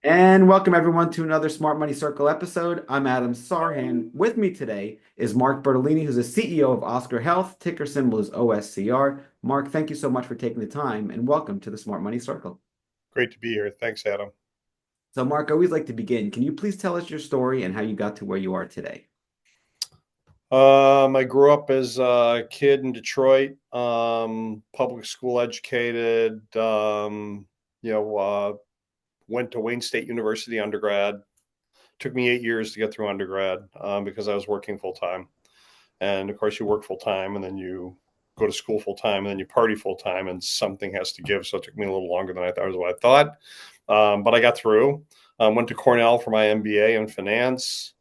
And welcome everyone to another Smart Money Circle episode. I'm Adam Sarhan. With me today is Mark Bertolini, who's the CEO of OSCR Health. Ticker symbol is OSCR. Mark, thank you so much for taking the time and welcome to the Smart Money Circle. Great to be here. Thanks, Adam. So, Mark, I always like to begin. Can you please tell us your story and how you got to where you are today? I grew up as a kid in Detroit, public school educated. You know, uh, Went to Wayne State University undergrad. Took me 8 years to get through undergrad because I was working full time. And of course, you work full time, and then you go to school full time, and then you party full time, and something has to give. So it took me a little longer than I thought was what I thought, but I got through. Went to Cornell for my MBA in finance.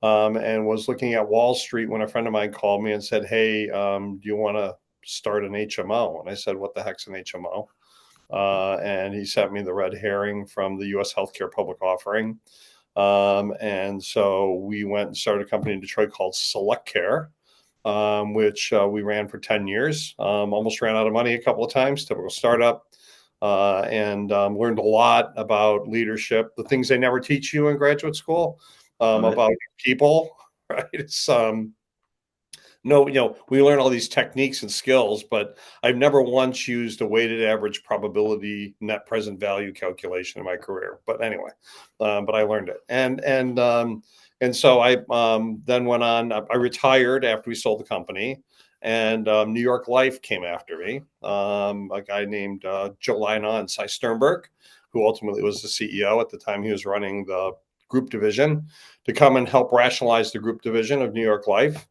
And was looking at Wall Street when a friend of mine called me and said, "Hey, do you want to start an HMO?" And I said, "What the heck's an HMO?" And he sent me the red herring from the U.S. Healthcare Public Offering. And so we went and started a company in Detroit called Select Care, which we ran for 10 years. Almost ran out of money a couple of times, typical startup. And Learned a lot about leadership, the things they never teach you in graduate school, Love it. about people, right? It's no, we learn all these techniques and skills, but I've never once used a weighted average probability net present value calculation in my career. But anyway, but I learned it, and so I then went on. I retired after we sold the company, and New York Life came after me. A guy named Joe Lina and Cy Sternberg, who ultimately was the CEO at the time. He was running the group division to come and help rationalize the group division of New York Life.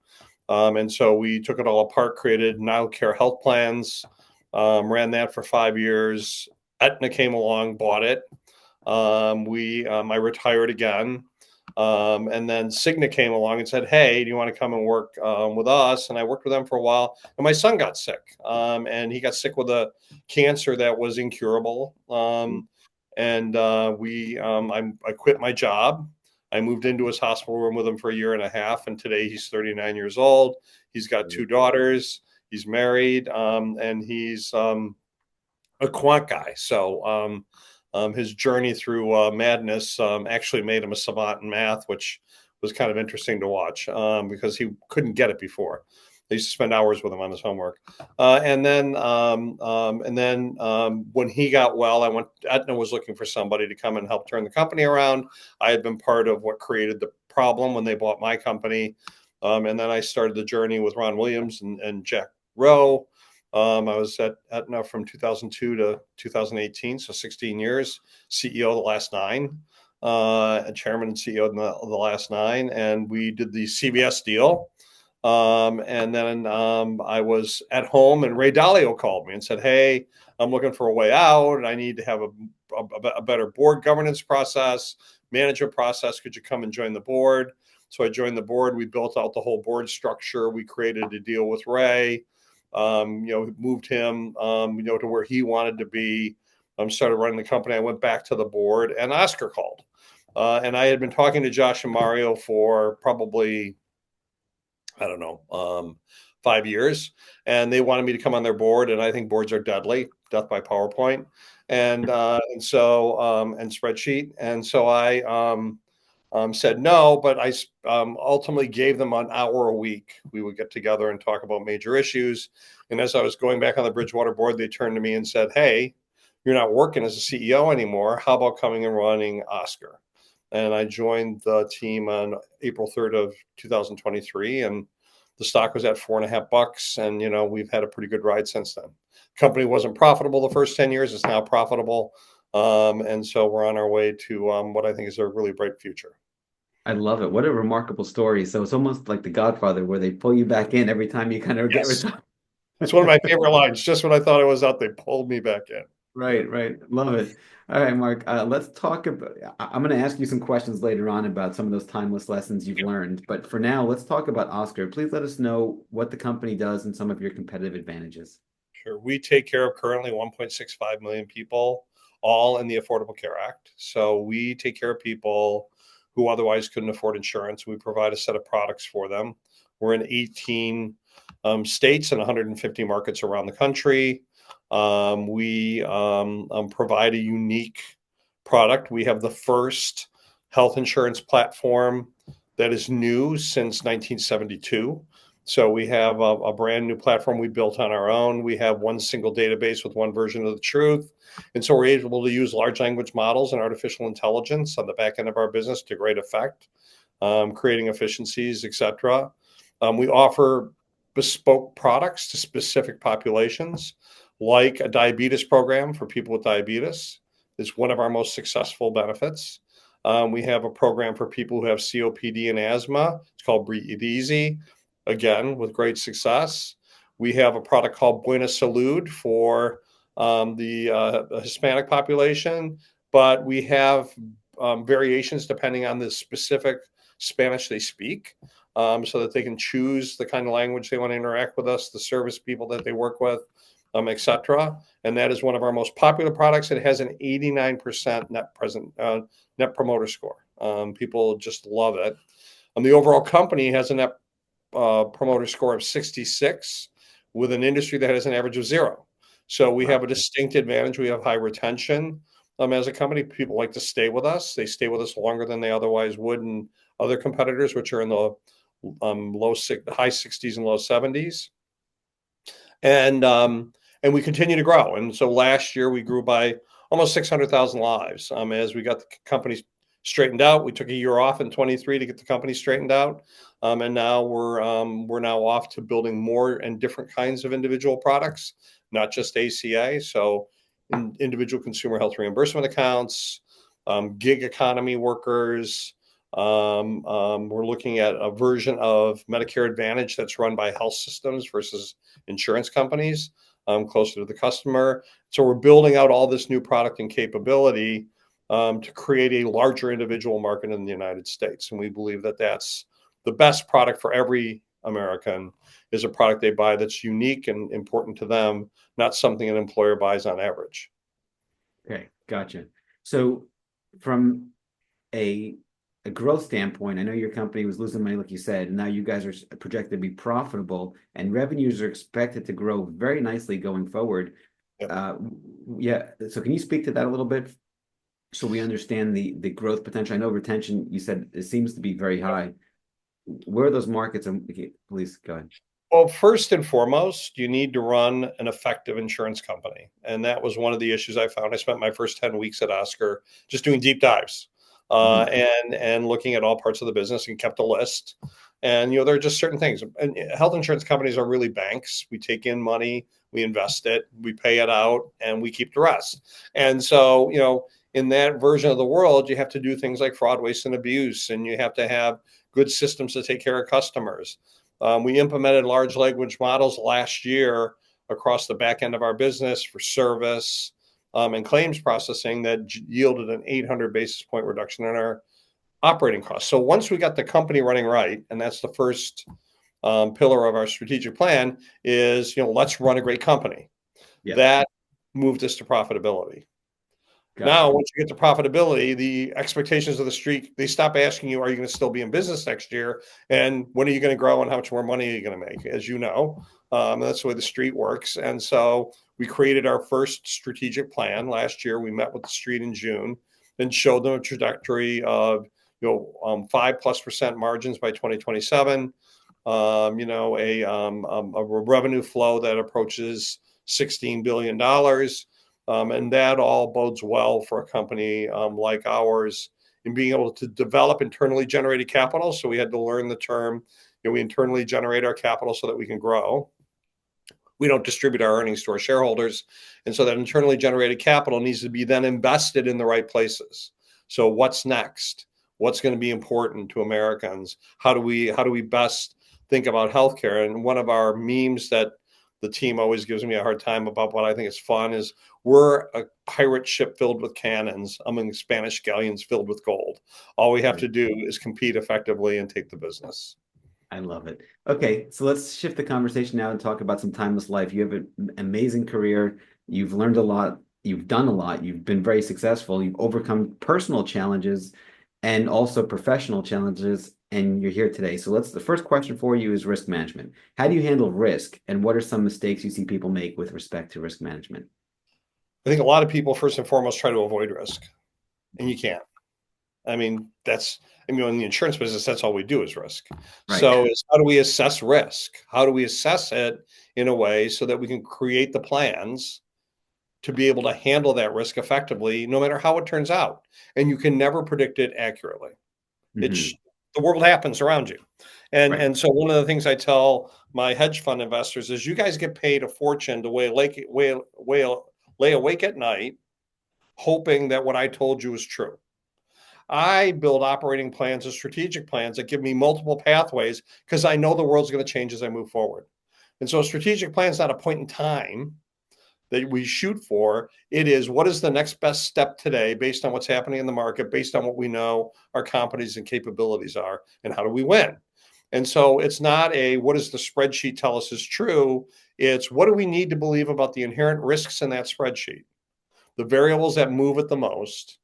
And so we took it all apart, created Now Care health plans, ran that for 5 years. Aetna came along, bought it. I retired again. And then Cigna came along and said, "Hey, do you want to come and work with us?" And I worked with them for a while. And my son got sick, and he got sick with a cancer that was incurable. And I quit my job. I moved into his hospital room with him for a year and a half, and today he's 39 years old. He's got two daughters. He's married, and he's a quant guy. His journey through madness actually made him a savant in math, which was kind of interesting to watch because he couldn't get it before. I used to spend hours with him on his homework. When he got well, I went. Aetna was looking for somebody to come and help turn the company around. I had been part of what created the problem when they bought my company, and then I started the journey with Ron Williams and Jack Rowe. I was at Aetna from 2002 to 2018, so 16 years, CEO the last nine, chairman and CEO in the last nine, and we did the CVS deal. And then I was at home, and Ray Dalio called me and said, "Hey, I'm looking for a way out, and I need to have a better board governance process, management process. Could you come and join the board?" So I joined the board. We built out the whole board structure. We created a deal with Ray. Moved him, to where he wanted to be. Started running the company. I went back to the board, and Oscar called, and I had been talking to Josh and Mario for probably, I don't know, 5 years, and they wanted me to come on their board. And I think boards are deadly, death by PowerPoint, and spreadsheet. And so I said no, but I ultimately gave them an hour a week. We would get together and talk about major issues. And as I was going back on the Bridgewater board, they turned to me and said, "Hey, you're not working as a CEO anymore. How about coming and running Oscar?" And I joined the team on April 3rd of 2023, and the stock was at $4.50. And we've had a pretty good ride since then. Company wasn't profitable the first 10 years. It's now profitable. And so we're on our way to what I think is a really bright future. I love it. What a remarkable story. So it's almost like The Godfather, where they pull you back in every time you kind of get Yes. retired. It's one of my favorite lines. Just when I thought I was out, they pulled me back in. Right, right. Love it. All right, Mark. Let's talk about. I'm going to ask you some questions later on about some of those timeless lessons you've learned. But for now, let's talk about Oscar. Please let us know what the company does and some of your competitive advantages. Sure. We take care of currently 1.65 million people, all in the Affordable Care Act. So we take care of people who otherwise couldn't afford insurance. We provide a set of products for them. We're in 18 states and 150 markets around the country. We provide a unique product. We have the first health insurance platform that is new since 1972. So we have a brand new platform we built on our own. We have one single database with one version of the truth. And so we're able to use large language models and artificial intelligence on the back end of our business to great effect, creating efficiencies, et cetera. We offer bespoke products to specific populations, like a diabetes program for people with diabetes is one of our most successful benefits. We have a program for people who have COPD and asthma. It's called Breathe Easy, again, with great success. We have a product called Buena Salud for the Hispanic population, but we have variations depending on the specific Spanish they speak, so that they can choose the kind of language they want to interact with us, the service people that they work with, et cetera. And that is one of our most popular products. It has an 89% net promoter score. People just love it. The overall company has a net promoter score of 66, with an industry that has an average of 0. So we have a distinct advantage. We have high retention. As a company, people like to stay with us. They stay with us longer than they otherwise would in other competitors, which are in the high 60s and low 70s. And we continue to grow. And so last year we grew by almost 600,000 lives. As we got the company straightened out, we took a year off in 23 to get the company straightened out. And now we're now off to building more and different kinds of individual products, not just ACA. So individual consumer health reimbursement accounts, gig economy workers. We're looking at a version of Medicare Advantage that's run by health systems versus insurance companies, closer to the customer. So we're building out all this new product and capability to create a larger individual market in the United States. And we believe that that's the best product for every American, is a product they buy that's unique and important to them, not something an employer buys on average. Okay, gotcha. So from a growth standpoint, I know your company was losing money, like you said, and now you guys are projected to be profitable, and revenues are expected to grow very nicely going forward. Yeah. So can you speak to that a little bit, so we understand the growth potential? I know retention, you said it seems to be very high. Where are those markets? And please go ahead. Well, first and foremost, you need to run an effective insurance company. And that was one of the issues I found. I spent my first 10 weeks at Oscar just doing deep dives and looking at all parts of the business, and kept a list. And, there are just certain things. And health insurance companies are really banks. We take in money, we invest it, we pay it out, and we keep the rest. And so, in that version of the world, you have to do things like fraud, waste, and abuse, and you have to have good systems to take care of customers. We implemented large language models last year across the back end of our business for service and claims processing that yielded an 800 basis point reduction in our operating costs. So once we got the company running right, and that's the first pillar of our strategic plan, is, let's run a great company. Yeah. That moved us to profitability. Gotcha. Now, once you get to profitability, the expectations of the street, they stop asking you, are you going to still be in business next year? And when are you going to grow, and how much more money are you going to make? As you know, that's the way the street works. And so we created our first strategic plan last year. We met with the street in June and showed them a trajectory of, 5+% margins by 2027, a revenue flow that approaches $16 billion. And that all bodes well for a company like ours in being able to develop internally generated capital. So we had to learn the term, we internally generate our capital so that we can grow. We don't distribute our earnings to our shareholders. And so that internally generated capital needs to be then invested in the right places. So what's next? What's going to be important to Americans? How do we best think about healthcare? And one of our memes that the team always gives me a hard time about, what I think is fun, is we're a pirate ship filled with cannons among Spanish galleons filled with gold. All we have to do is compete effectively and take the business. I love it. Okay, so let's shift the conversation now and talk about some timeless life. You have an amazing career. You've learned a lot. You've done a lot. You've been very successful. You've overcome personal challenges and also professional challenges, and you're here today. So the first question for you is risk management. How do you handle risk, and what are some mistakes you see people make with respect to risk management? I think a lot of people, first and foremost, try to avoid risk. and you can't. I mean, in the insurance business, that's all we do is risk. Right. So it's how do we assess risk? How do we assess it in a way so that we can create the plans to be able to handle that risk effectively, no matter how it turns out? And you can never predict it accurately. It's Hmm. the world happens around you. And Right. and so one of the things I tell my hedge fund investors is you guys get paid a fortune to lay awake at night hoping that what I told you is true. I build operating plans and strategic plans that give me multiple pathways because I know the world's going to change as I move forward. And so a strategic plan is not a point in time that we shoot for. It is what is the next best step today based on what's happening in the market, based on what we know our competencies and capabilities are, and how do we win? And so it's not a what does the spreadsheet tell us is true? It's what do we need to believe about the inherent risks in that spreadsheet, the variables that move it the most,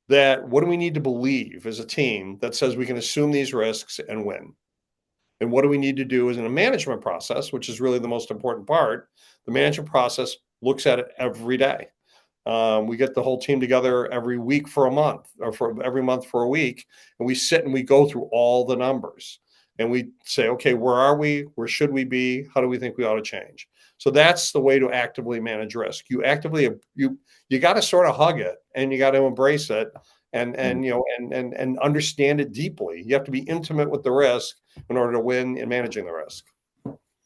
that what do we need to believe as a team that says we can assume these risks and win? And what do we need to do as in a management process, which is really the most important part? The management process looks at it every day. We get the whole team together every week for a month, or for every month for a week, and we sit and we go through all the numbers, and we say, okay, where are we? Where should we be? How do we think we ought to change? So that's the way to actively manage risk. You got to sort of hug it, and you got to embrace it, and understand it deeply. You have to be intimate with the risk in order to win in managing the risk.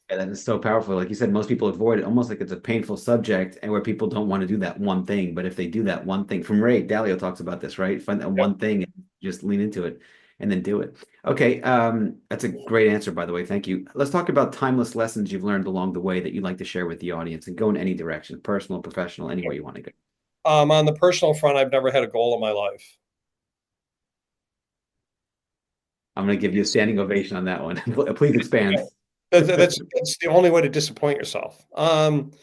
Yeah, that is so powerful. Like you said, most people avoid it almost like it's a painful subject and where people don't want to do that one thing. But if they do that one thing, from Ray Dalio talks about this, right? Find that Yep. one thing and just lean into it and then do it. Okay, that's a great answer, by the way. Thank you. Let's talk about timeless lessons you've learned along the way that you'd like to share with the audience and go in any direction, personal, professional, anywhere you want to go. On the personal front, I've never had a goal in my life. I'm going to give you a standing ovation on that one. Please expand. That's the only way to disappoint yourself. And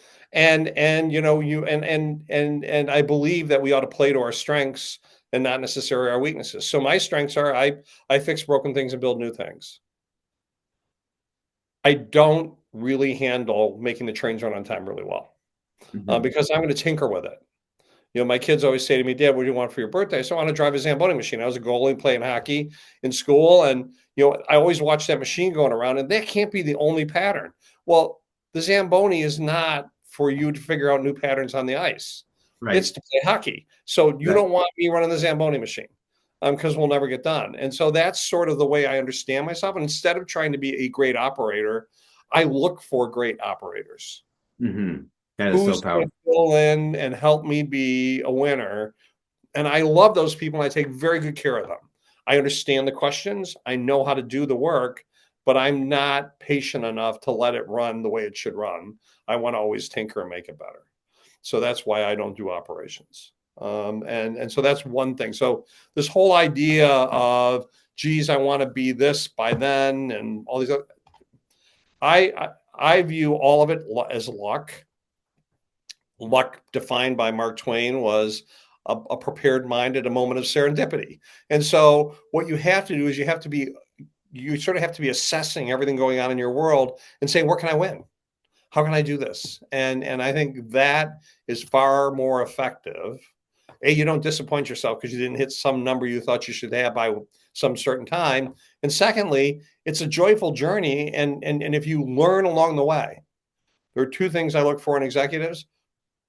you know and I believe that we ought to play to our strengths and not necessarily our weaknesses. So my strengths are I fix broken things and build new things. I don't really handle making the trains run on time really well Mhm. because I'm going to tinker with it. You know, my kids always say to me, Dad, what do you want for your birthday? So I want to drive a Zamboni machine. I was a goalie playing hockey in school. And, I always watch that machine going around, and that can't be the only pattern. Well, the Zamboni is not for you to figure out new patterns on the ice. It's Right. to play hockey. So you don't Exactly. want me running the Zamboni machine because we'll never get done. And so that's sort of the way I understand myself. And instead of trying to be a great operator, I look for great operators. That is so Who's going powerful. to fill in and help me be a winner? And I love those people, and I take very good care of them. I understand the questions. I know how to do the work, but I'm not patient enough to let it run the way it should run. I want to always tinker and make it better. So that's why I don't do operations. And so that's one thing. So this whole idea of, geez, I want to be this by then, and all these other, I view all of it as luck. Luck, defined by Mark Twain, was a prepared mind at a moment of serendipity. And so what you have to do is you sort of have to be assessing everything going on in your world and saying, where can I win? How can I do this? And I think that is far more effective. A, you don't disappoint yourself because you didn't hit some number you thought you should have by some certain time. And secondly, it's a joyful journey. And if you learn along the way, there are two things I look for in executives: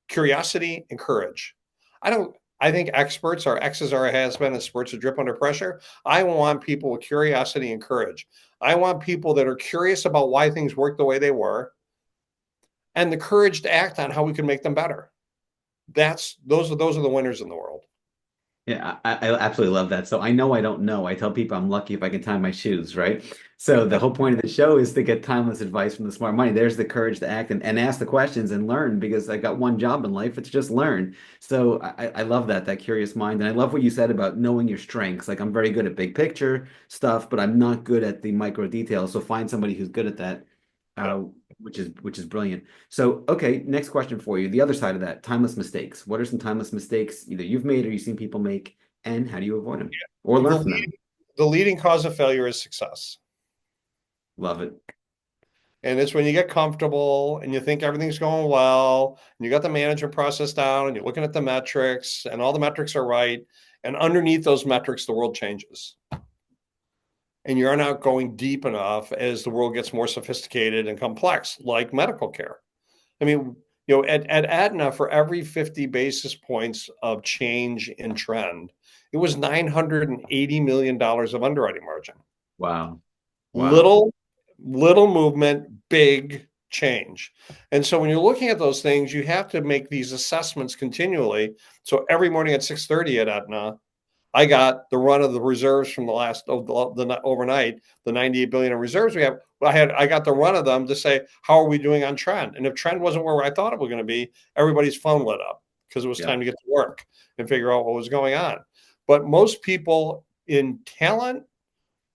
curiosity and courage. I don't. I think experts are X's are a has been and spurts of drip under pressure. I want people with curiosity and courage. I want people that are curious about why things work the way they were, and the courage to act on how we can make them better. Those are the winners in the world. Yeah, I absolutely love that. So I know I don't know. I tell people I'm lucky if I can tie my shoes, right? So the whole point of the show is to get timeless advice from the smart money. There's the courage to act and ask the questions and learn because I got one job in life. It's just learn. So I love that curious mind. And I love what you said about knowing your strengths. Like I'm very good at big picture stuff, but I'm not good at the micro details. So find somebody who's good at that, Yeah. uh, which is brilliant. So, okay, next question for you. The other side of that, timeless mistakes. What are some timeless mistakes either you've made or you've seen people make, and how do you avoid them or The learn from them? leading, the leading cause of failure is success. Love it. And it's when you get comfortable and you think everything's going well, and you got the management process down, and you're looking at the metrics, and all the metrics are right. And underneath those metrics, the world changes. And you're not going deep enough as the world gets more sophisticated and complex, like medical care. I mean, at Aetna, for every 50 basis points of change in trend, it was $980 million of underwriting margin. Wow. Wow. Little, little movement, big change. And so when you're looking at those things, you have to make these assessments continually. So every morning at 6:30 at Aetna, I got the run of the reserves from the last of the overnight, the 98 billion in reserves we have. I got the run of them to say, how are we doing on trend? And if trend wasn't where I thought it was going to be, everybody's phone lit up because it was Yeah. time to get to work and figure out what was going on. But most people in talent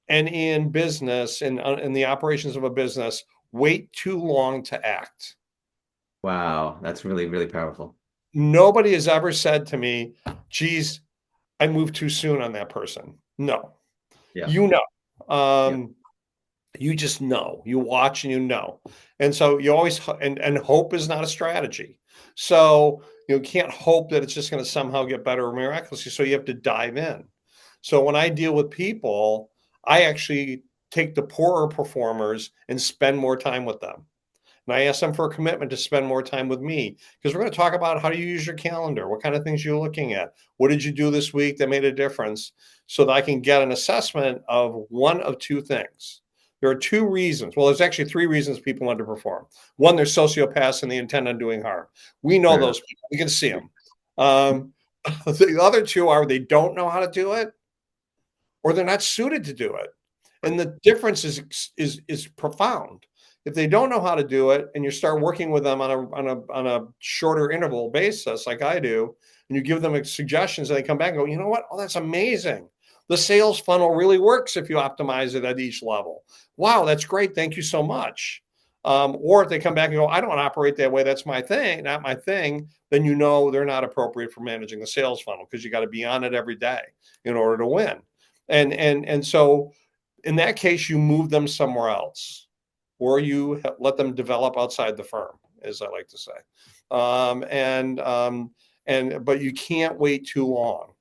and in business and in the operations of a business wait too long to act. Wow. That's really, really powerful. Nobody has ever said to me, geez, I moved too soon on that person. No, Yeah. you know. Yeah. You just know. You watch and you know. And so you always and hope is not a strategy. So you can't hope that it's just going to somehow get better or miraculously. So you have to dive in. So when I deal with people, I actually take the poorer performers and spend more time with them. And I ask them for a commitment to spend more time with me because we're going to talk about how do you use your calendar? What kind of things you're looking at? What did you do this week that made a difference? So that I can get an assessment of one of two things. There are two reasons. Well, there's actually three reasons people underperform. One, they're sociopaths and they intend on doing harm. We know Fair enough. those people. We can see them. The other two are they don't know how to do it or they're not suited to do it. And Right. the difference is profound. If they don't know how to do it and you start working with them on a shorter interval basis, like I do, and you give them suggestions and they come back and go, you know what? Oh, that's amazing. The sales funnel really works if you optimize it at each level. Wow, that's great. Thank you so much. Or if they come back and go, I don't operate that way. That's my thing, not my thing. Then you know they're not appropriate for managing the sales funnel because you got to be on it every day in order to win. And so in that case, you move them somewhere else, or you let them develop outside the firm, as I like to say. Um, and but you can't wait too long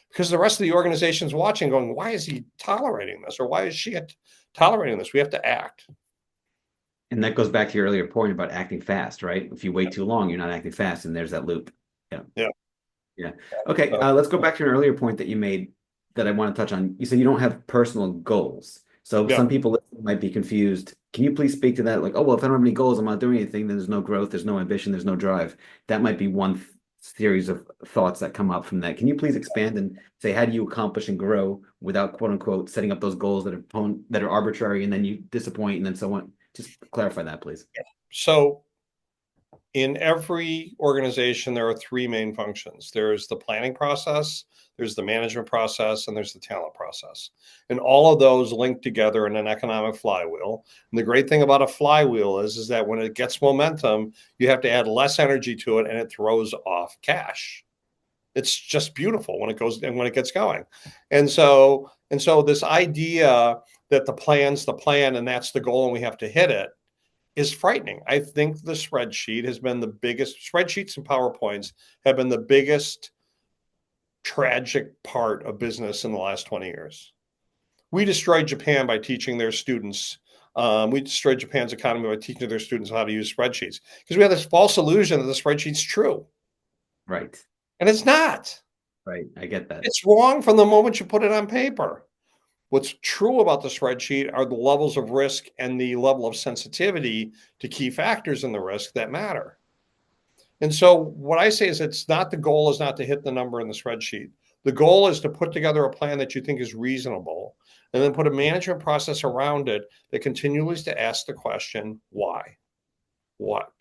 because the rest of the organization's watching, going, "Why is he tolerating this, or why is she tolerating this?" We have to act. And that goes back to your earlier point about acting fast, right? If you wait too long, you're not acting fast, and there's that loop. Yeah. Yeah. Yeah. Okay. Uh, Let's go back to an earlier point that you made that I want to touch on. You said you don't have personal goals. So yeah. some people might be confused. Can you please speak to that? Like, oh, well, if I don't have any goals, I'm not doing anything, then there's no growth, there's no ambition, there's no drive. That might be one series of thoughts that come up from that. Can you please expand and say, how do you accomplish and grow without, quote unquote, setting up those goals that are arbitrary and then you disappoint and then so on? Just clarify that, please. So in every organization, there are three main functions. There's the planning process, there's the management process, and there's the talent process. And all of those link together in an economic flywheel. And the great thing about a flywheel is that when it gets momentum, you have to add less energy to it and it throws off cash. It's just beautiful when it goes and when it gets going. And so this idea that the plan's the plan and that's the goal and we have to hit it is frightening. I think the spreadsheet has been the biggest, spreadsheets and PowerPoints have been the biggest tragic part of business in the last 20 years. We destroyed Japan by teaching their students. We destroyed Japan's economy by teaching their students how to use spreadsheets because we have this false illusion that the spreadsheet's true. Right. And it's not. Right. I get that. It's wrong from the moment you put it on paper. What's true about the spreadsheet are the levels of risk and the level of sensitivity to key factors in the risk that matter. And so what I say is it's not the goal is not to hit the number in the spreadsheet. The goal is to put together a plan that you think is reasonable and then put a management process around it that continues to ask the question, why, what,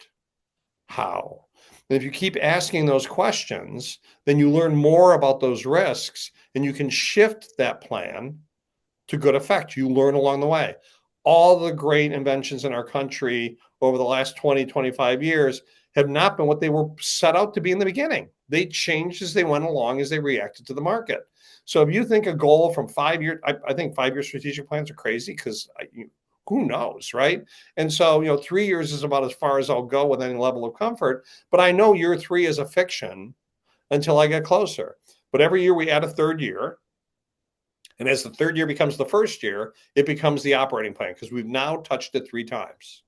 how? And if you keep asking those questions, then you learn more about those risks and you can shift that plan to good effect. You learn along the way. All the great inventions in our country over the last 20, 25 years have not been what they were set out to be in the beginning. They changed as they went along, as they reacted to the market. So if you think a goal from 5 years, I think 5 year strategic plans are crazy because Who knows, right? And so, 3 years is about as far as I'll go with any level of comfort. But I know year three is a fiction until I get closer. But every year we add a third year. And as the third year becomes the first year, it becomes the operating plan because we've now touched it 3 times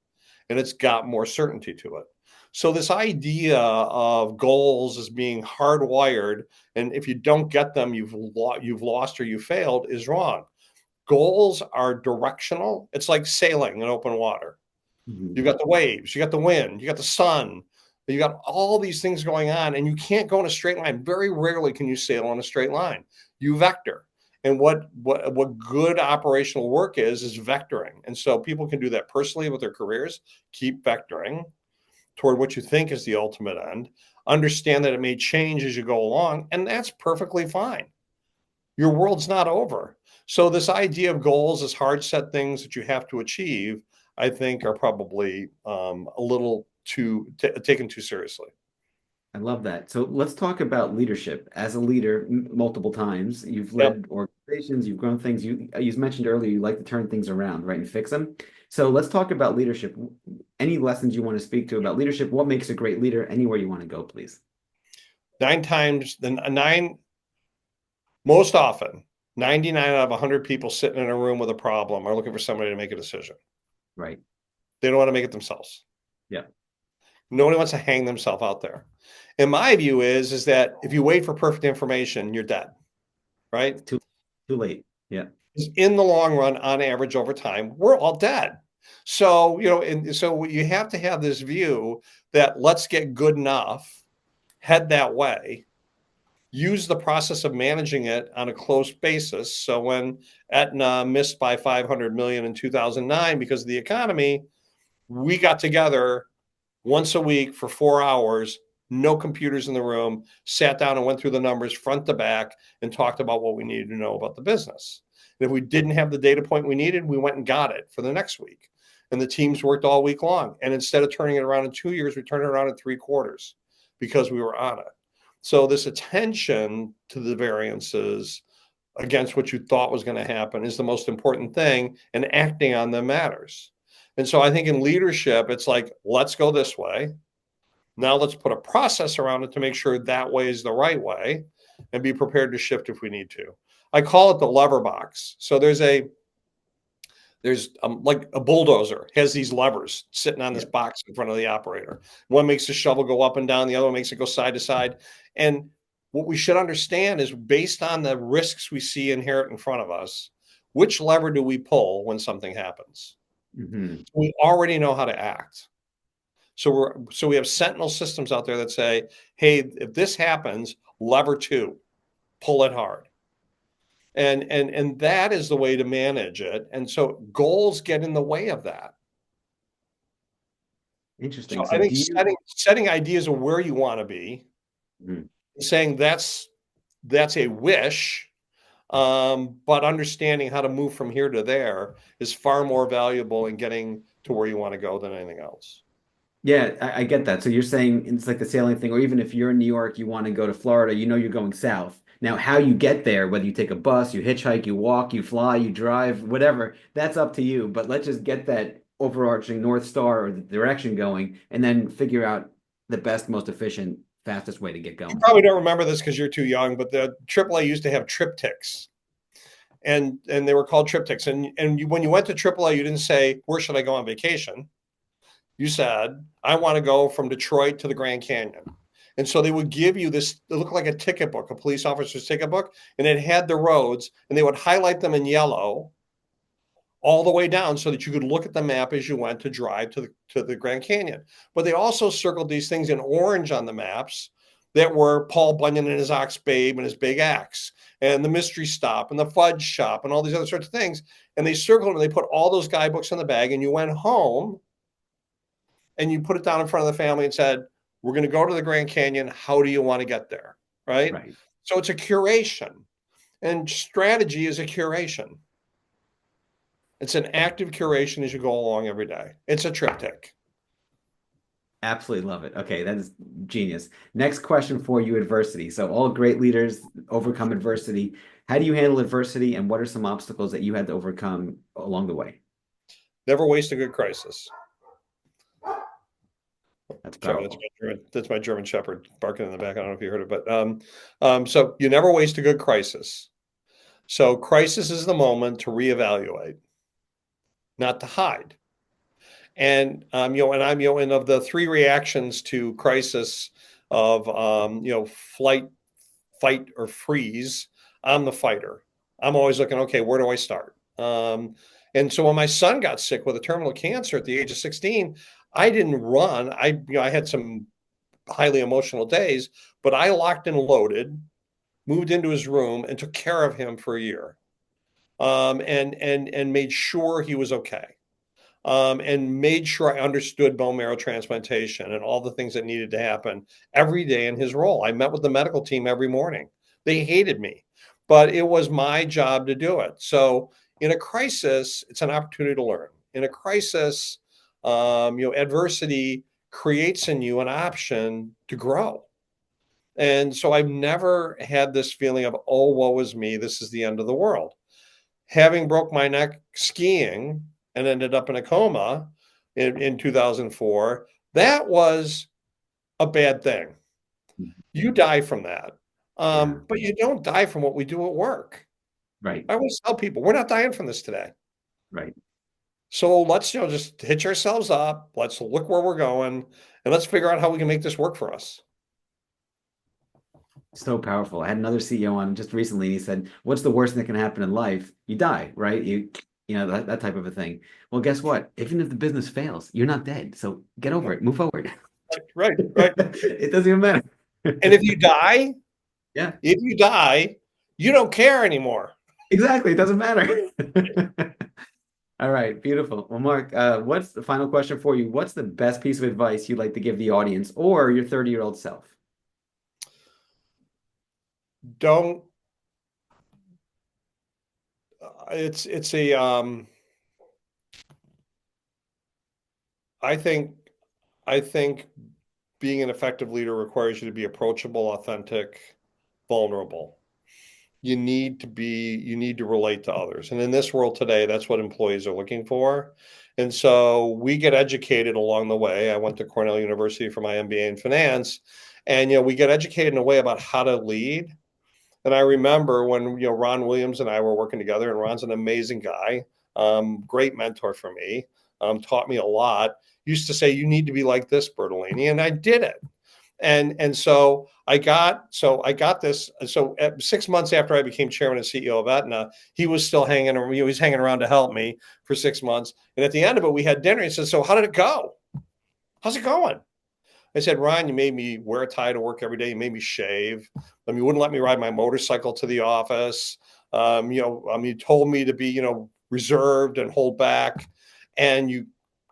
and it's got more certainty to it. So, this idea of goals as being hardwired, and if you don't get them, you've lost or you failed, is wrong. Goals are directional. It's like sailing in open water. Mhm. You've got the waves, you got the wind, you got the sun, you got all these things going on, and you can't go in a straight line. Very rarely can you sail on a straight line. You vector. And what good operational work is vectoring. And so people can do that personally with their careers. Keep vectoring toward what you think is the ultimate end. Understand that it may change as you go along, and that's perfectly fine. Your world's not over. So this idea of goals as hard set things that you have to achieve, I think, are probably a little too taken too seriously. I love that. So let's talk about leadership. As a leader, multiple times, you've Yep. led organizations, you've grown things. You mentioned earlier you like to turn things around, right, and fix them. So let's talk about leadership. Any lessons you want to speak to about leadership? What makes a great leader? Anywhere you want to go, please. 9 times, most often, 99 out of 100 people sitting in a room with a problem are looking for somebody to make a decision. Right. They don't want to make it themselves. Yeah. Nobody wants to hang themselves out there. And my view is that if you wait for perfect information, you're dead, right? It's too late. Yeah. In the long run, on average, over time, we're all dead. So, and so you have to have this view that let's get good enough, head that way, use the process of managing it on a close basis. So when Aetna missed by 500 million in 2009 because of the economy, we got together once a week for 4 hours, no computers in the room, sat down and went through the numbers front to back and talked about what we needed to know about the business. And if we didn't have the data point we needed, we went and got it for the next week. And the teams worked all week long. And instead of turning it around in 2 years, we turned it around in 3 quarters because we were on it. So this attention to the variances against what you thought was going to happen is the most important thing, and acting on them matters. And so I think in leadership, it's like, let's go this way. Now let's put a process around it to make sure that way is the right way and be prepared to shift if we need to. I call it the lever box. So there's like a bulldozer has these levers sitting on this Yeah. box in front of the operator. One makes the shovel go up and down. The other one makes it go side to side. And what we should understand is based on the risks we see inherent in front of us, which lever do we pull when something happens? Hmm. We already know how to act. So we have sentinel systems out there that say, hey, if this happens, lever 2, pull it hard. And that is the way to manage it. And so goals get in the way of that. Interesting. So So I think do you? setting ideas of where you want to be, Mhm. saying that's a wish, but understanding how to move from here to there is far more valuable in getting to where you want to go than anything else. Yeah, I get that. So you're saying it's like the sailing thing, or even if you're in New York, you want to go to Florida, you know you're going south. Now, how you get there, whether you take a bus, you hitchhike, you walk, you fly, you drive, whatever, that's up to you. But let's just get that overarching North Star or the direction going, and then figure out the best, most efficient, fastest way to get You going. probably don't remember this because you're too young, but the AAA used to have triptychs, and they were called triptychs. And when you went to AAA, you didn't say, where should I go on vacation? You said, I want to go from Detroit to the Grand Canyon. And so they would give you this, it looked like a ticket book, a police officer's ticket book, and it had the roads, and they would highlight them in yellow all the way down so that you could look at the map as you went to drive to the Grand Canyon. But they also circled these things in orange on the maps that were Paul Bunyan and his ox babe and his big axe, and the mystery stop and the fudge shop and all these other sorts of things. And they circled them and they put all those guidebooks in the bag, and you went home and you put it down in front of the family and said, we're going to go to the Grand Canyon. How do you want to get there? Right. Right. So it's a curation, and strategy is a curation. It's an active curation as you go along every day. It's a triptych. Absolutely love it. Okay, that is genius. Next question for you, adversity. So all great leaders overcome adversity. How do you handle adversity, and what are some obstacles that you had to overcome along the way? Never waste a good crisis. That's Sorry, powerful. that's my German Shepherd barking in the back. I don't know if you heard it, but so you never waste a good crisis. So crisis is the moment to reevaluate, not to hide. And and of the three reactions to crisis of flight, fight, or freeze, I'm the fighter. I'm always looking, okay, where do I start? And so when my son got sick with a terminal cancer at the age of 16, I didn't run. I had some highly emotional days, but I locked and loaded, moved into his room, and took care of him for a year, and made sure he was okay, and made sure I understood bone marrow transplantation and all the things that needed to happen every day in his role. I met with the medical team every morning. They hated me, but it was my job to do it. So in a crisis, it's an opportunity to learn. In a crisis, adversity creates in you an option to grow. And so I've never had this feeling of, oh, woe is me, this is the end of the world. Having broke my neck skiing and ended up in a coma in 2004, that was a bad thing. You die from that. Yeah. But you don't die from what we do at work. Right. I always tell people, we're not dying from this today. Right. So let's, just hitch ourselves up. Let's look where we're going, and let's figure out how we can make this work for us. So powerful. I had another CEO on just recently, and he said, "What's the worst thing that can happen in life? You die, right? You know that type of a thing." Well, guess what? Even if the business fails, you're not dead. So get over it. Move forward. Right, right. It doesn't even matter. And if you die, Yeah, you don't care anymore. exactly. It doesn't matter. All right, beautiful. Well, Mark, what's the final question for you? What's the best piece of advice you'd like to give the audience or your 30-year-old self? Don't it's a I think I think being an effective leader requires you to be approachable, authentic, vulnerable. You need to relate to others. And in this world today, that's what employees are looking for. And so we get educated along the way. I went to Cornell University for my MBA in finance, and we get educated in a way about how to lead. And I remember when Ron Williams and I were working together, and Ron's an amazing guy, great mentor for me, taught me a lot. Used to say, "You need to be like this, Bertolini," and I did it. And so I got this. So 6 months after I became chairman and CEO of Aetna, he was still hanging. He was hanging around to help me for 6 months. And at the end of it, we had dinner. He said, "So how did it go? How's it going?" I said, "Ron, you made me wear a tie to work every day. You made me shave. You wouldn't let me ride my motorcycle to the office. You told me to be, reserved and hold back. And you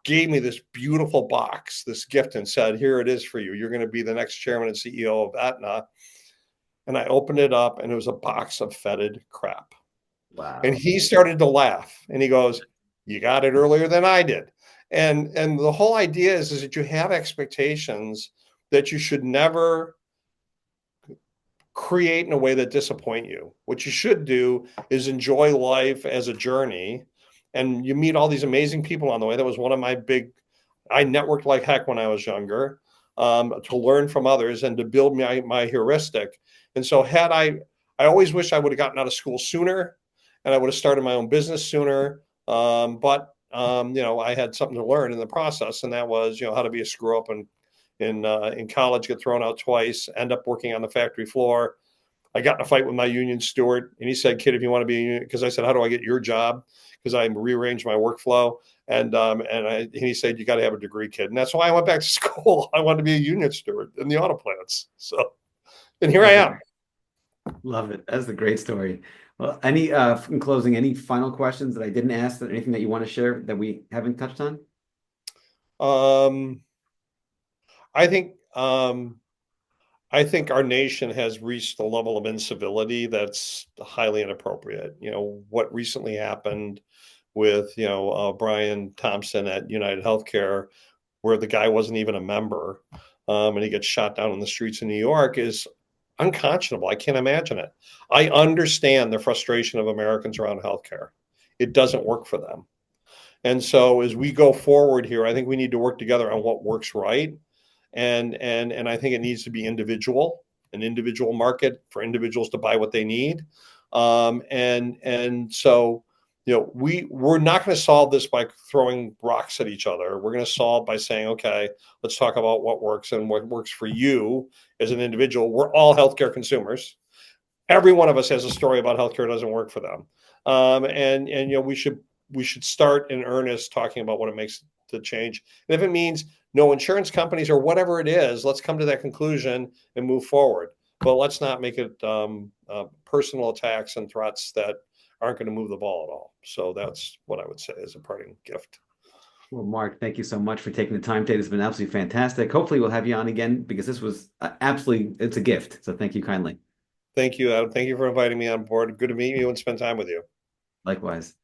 gave me this beautiful box, this gift, and said, 'Here it is for you. You're going to be the next chairman and CEO of Aetna.'" And I opened it up, and it was a box of fetid crap. And Wow. he started to laugh, and he goes, "You got it earlier than I did." And the whole idea is that you have expectations that you should never create in a way that disappoint you. What you should do is enjoy life as a journey, and you meet all these amazing people on the way. That was one of my I networked like heck when I was younger, to learn from others and to build my heuristic. And so I always wish I would have gotten out of school sooner, and I would have started my own business sooner. But I had something to learn in the process, and that was, how to be a screw up in college, get thrown out twice, end up working on the factory floor. I got in a fight with my union steward, and he said, "Kid, if you want to be a union," because I said, "How do I get your job?" Because I rearranged my workflow, and he said, "You got to have a degree, kid." And that's why I went back to school. I wanted to be a union steward in the auto plants. So, and here I That's am. love it. That's a great story. Well, in closing, any final questions that I didn't ask, that anything that you want to share that we haven't touched on? Um, I think I think our nation has reached a level of incivility that's highly inappropriate. What recently happened with Brian Thompson at United Healthcare, where the guy wasn't even a member, and he gets shot down in the streets of New York, is unconscionable. I can't imagine it. I understand the frustration of Americans around healthcare. It doesn't work for them. And so as we go forward here, I think we need to work together on what works right. And I think it needs to be an individual market for individuals to buy what they need. And so, we're not going to solve this by throwing rocks at each other. We're going to solve by saying, okay, let's talk about what works and what works for you as an individual. We're all healthcare consumers. Every one of us has a story about healthcare doesn't work for them. And we should start in earnest talking about what it makes to change. And if it means no insurance companies or whatever it is, let's come to that conclusion and move forward. But let's not make it personal attacks and threats that aren't going to move the ball at all. So that's what I would say as a parting gift. Well, Mark, thank you so much for taking the time today. It's been absolutely fantastic. Hopefully, we'll have you on again because this was absolutely, it's a gift. So thank you kindly. Thank you, Adam. Thank you for inviting me on board. Good to meet you and spend time with you. Likewise.